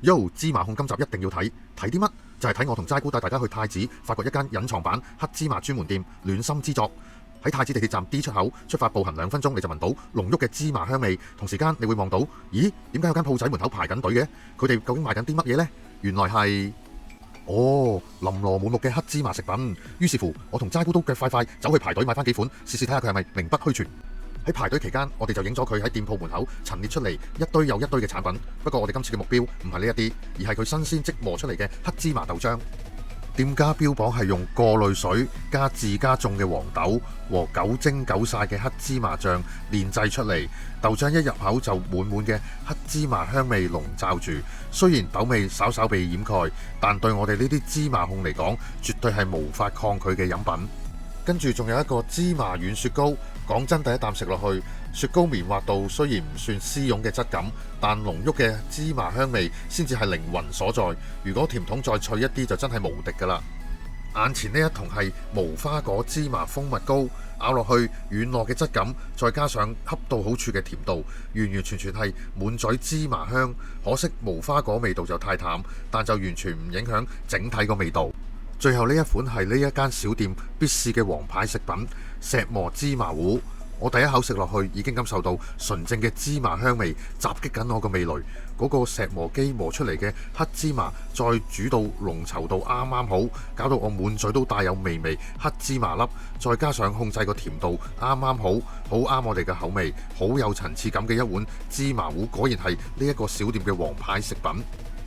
Yo， 芝麻控今集一定要睇，睇啲乜？就係睇我同齋姑帶大家去太子，發掘一間隱藏版黑芝麻專門店，暖心之作。喺太子地鐵站 D 出口出發步行2分鐘，你就聞到濃郁嘅芝麻香味。同時間你會望到，咦？點解有間鋪仔門口排緊隊嘅？佢哋究竟賣緊啲乜嘢呢？原來係琳琅滿目嘅黑芝麻食品。於是乎，我同齋姑都腳快快走去排隊買翻幾款，試試睇下佢係咪名不虛傳。喺排隊期間，我哋就影咗佢喺店鋪門口陳列出嚟一堆又一堆嘅產品。不過我哋今次嘅目標唔係呢一啲，而係佢新鮮即磨出嚟嘅黑芝麻豆漿。店家標榜係用過濾水加自家種嘅黃豆和久蒸久曬嘅黑芝麻醬煉製出嚟，豆漿一入口就滿滿嘅黑芝麻香味籠罩住。雖然豆味稍稍被掩蓋，但對我哋呢啲芝麻控嚟講，絕對係無法抗拒嘅飲品。跟住仲有一個芝麻軟雪糕，講真，第一啖食落去，雪糕綿滑度雖然唔算絲絨嘅質感，但濃郁嘅芝麻香味先至係靈魂所在。如果甜筒再脆一啲，就真係無敵㗎喇。眼前呢一筒係無花果芝麻蜂蜜糕，咬落去軟糯嘅質感，再加上恰到好處嘅甜度，完完全全係滿嘴芝麻香。可惜無花果味道就太淡，但就完全唔影響整體個味道。最後呢一款係呢一間小店必試嘅王牌食品石磨芝麻糊。我第一口食落去已經感受到純正嘅芝麻香味襲擊緊我個味蕾。嗰個石磨機磨出嚟嘅黑芝麻再煮到濃稠度啱啱好，搞到我滿嘴都帶有微微黑芝麻粒，再加上控制個甜度啱啱好，好啱我哋嘅口味，好有層次感嘅一碗芝麻糊，果然係呢一個小店嘅王牌食品。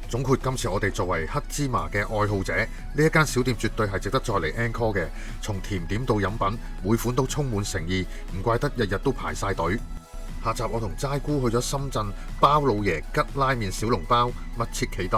總括今次我哋作為黑芝麻嘅愛好者，呢一間小店絕對係值得再嚟 encore 嘅。從甜點到飲品，每款都充滿誠意，唔怪得日日都排晒隊。下集我同齋姑去咗深圳包老爺吉拉麵小籠包，密切期待。